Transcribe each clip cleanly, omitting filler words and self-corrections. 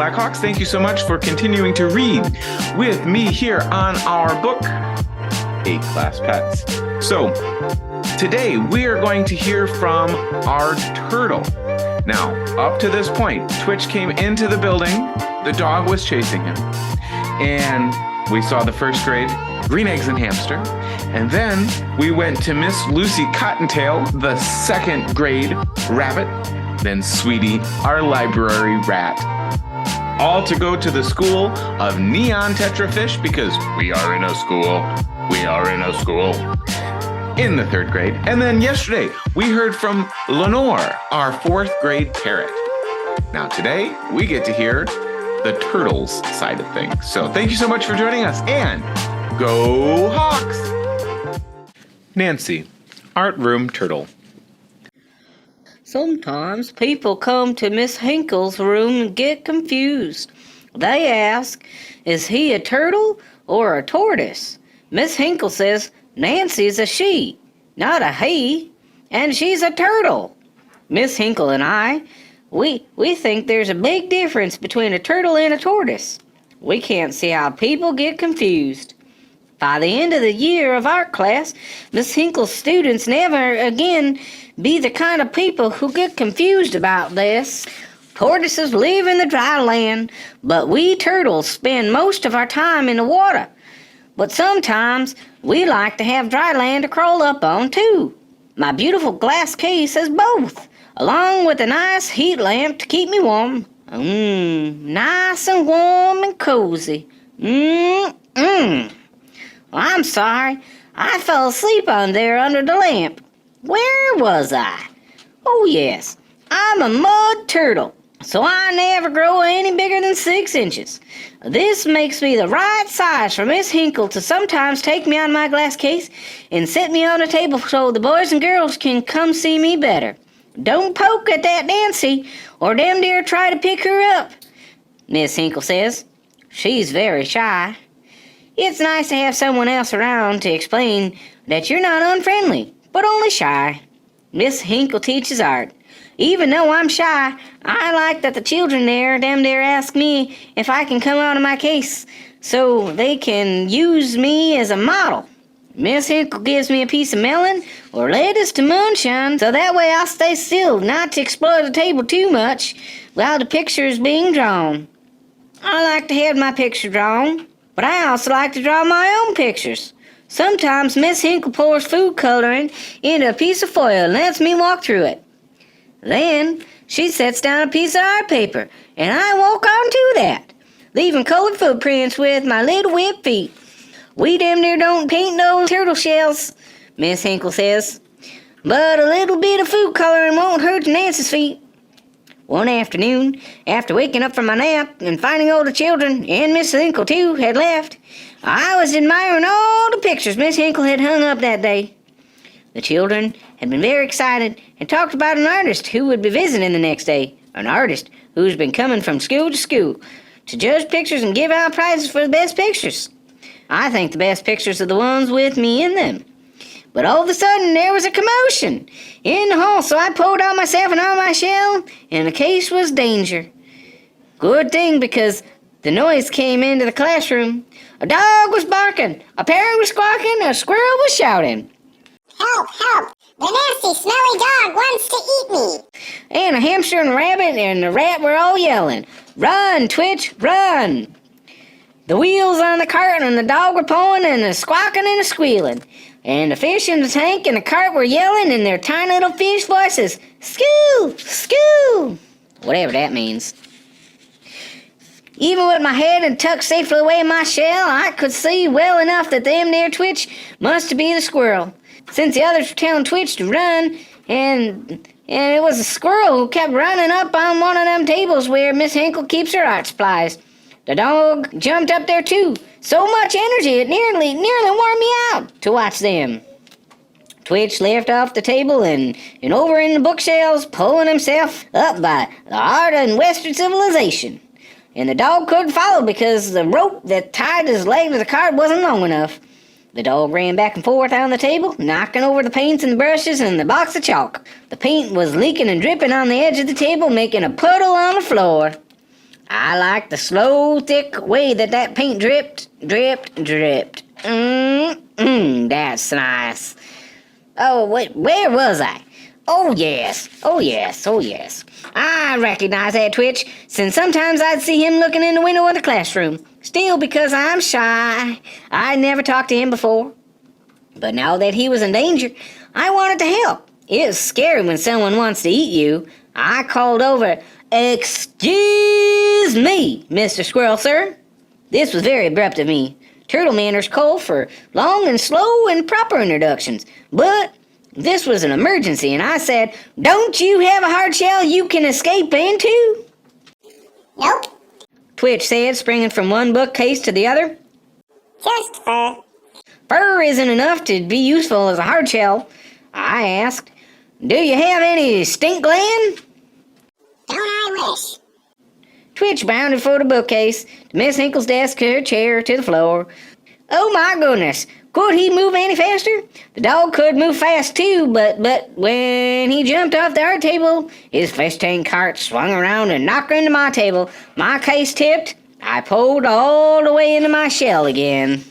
Blackhawks. Thank you so much for continuing to read with me here on our book, A-Class Pets. So, today we are going to hear from our turtle. Now, up to this point, Twitch came into the building, the dog was chasing him, and we saw the first grade Green Eggs and Hamster, and then we went to Miss Lucy Cottontail, the second grade rabbit, then Sweetie, our library rat, all to go to the school of Neon Tetrafish because we are in a school in the third grade. And then yesterday we heard from Lenore, our fourth grade parrot. Now today we get to hear the turtles side of things. So thank you so much for joining us, and go Hawks! Nancy, Art Room Turtle. Sometimes people come to Miss Hinkle's room and get confused. They ask, is he a turtle or a tortoise? Miss Hinkle says Nancy's a she, not a he, and she's a turtle. Miss Hinkle and I, we think there's a big difference between a turtle and a tortoise. We can't see how people get confused. By the end of the year of art class, Miss Hinkle's students never again be the kind of people who get confused about this. Tortoises live in the dry land, but we turtles spend most of our time in the water. But sometimes we like to have dry land to crawl up on too. My beautiful glass case has both, along with a nice heat lamp to keep me warm. Nice and warm and cozy. Well, I'm sorry. I fell asleep on there under the lamp. Where was I? Oh, yes. I'm a mud turtle, so I never grow any bigger than 6 inches. This makes me the right size for Miss Hinkle to sometimes take me out of my glass case and set me on a table so the boys and girls can come see me better. Don't poke at that Nancy, or them dare try to pick her up, Miss Hinkle says. She's very shy. It's nice to have someone else around to explain that you're not unfriendly, but only shy. Miss Hinkle teaches art. Even though I'm shy, I like that the children there ask me if I can come out of my case so they can use me as a model. Miss Hinkle gives me a piece of melon or lettuce to munch on, so that way I'll stay still, not to explore the table too much while the picture is being drawn. I like to have my picture drawn, but I also like to draw my own pictures. Sometimes Miss Hinkle pours food coloring into a piece of foil and lets me walk through it. Then she sets down a piece of art paper, and I walk onto that, leaving colored footprints with my little whip feet. We damn near don't paint no turtle shells, Miss Hinkle says, but a little bit of food coloring won't hurt Nancy's feet. One afternoon, after waking up from my nap and finding all the children, and Miss Hinkle too, had left, I was admiring all the pictures Miss Hinkle had hung up that day. The children had been very excited and talked about an artist who would be visiting the next day, an artist who's been coming from school to judge pictures and give out prizes for the best pictures. I think the best pictures are the ones with me in them. But all of a sudden, there was a commotion in the hall, so I pulled out myself and all my shell, and the case was danger. Good thing, because the noise came into the classroom. A dog was barking, a parrot was squawking, a squirrel was shouting. Help, help! The nasty, smelly dog wants to eat me! And a hamster and a rabbit and the rat were all yelling, Run, Twitch, run! The wheels on the cart and the dog were pulling and the squawking and the squealing. And the fish in the tank and the cart were yelling in their tiny little fish voices, Skoo! Skoo! Whatever that means. Even with my head tucked safely away in my shell, I could see well enough that them near Twitch must be the squirrel. Since the others were telling Twitch to run, and it was a squirrel who kept running up on one of them tables where Miss Hinkle keeps her art supplies. The dog jumped up there too. So much energy it nearly wore me out to watch them. Twitch left off the table and over in the bookshelves, pulling himself up by the art and Western civilization. And the dog couldn't follow because the rope that tied his leg to the cart wasn't long enough. The dog ran back and forth on the table, knocking over the paints and the brushes and the box of chalk. The paint was leaking and dripping on the edge of the table, making a puddle on the floor. I like the slow, thick way that paint dripped. That's nice. Oh, wait, where was I? Oh, yes. I recognize that Twitch, since sometimes I'd see him looking in the window of the classroom. Still, because I'm shy, I never talked to him before. But now that he was in danger, I wanted to help. It's scary when someone wants to eat you. I called over, "Excuse me, Mr. Squirrel, sir." This was very abrupt of me. Turtle manners call for long and slow and proper introductions. But this was an emergency, and I said, "Don't you have a hard shell you can escape into?" Nope. Twitch said, springing from one bookcase to the other. Just fur. Fur isn't enough to be useful as a hard shell. I asked, "Do you have any stink gland?" Don't I wish? Twitch bounded for the bookcase, to Miss Hinkle's desk, her chair, to the floor. Oh my goodness, could he move any faster? The dog could move fast too, but when he jumped off the art table, his fishtail cart swung around and knocked into my table. My case tipped. I pulled all the way into my shell again.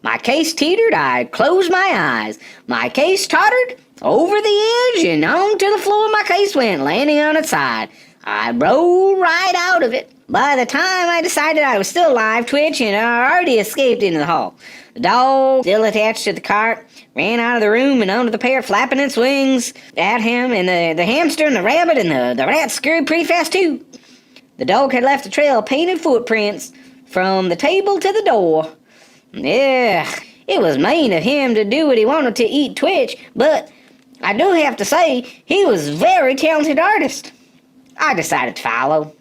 My case teetered. I closed my eyes. My case tottered over the edge and onto the floor. My case went, landing on its side. I rolled right out of it. By the time I decided I was still alive, Twitch and I already escaped into the hall. The dog, still attached to the cart, ran out of the room and onto the pair, flapping its wings at him, and the hamster and the rabbit and the rat scurried pretty fast too. The dog had left a trail of painted footprints from the table to the door. Yeah, it was mean of him to do what he wanted to eat Twitch, but I do have to say he was a very talented artist. I decided to follow.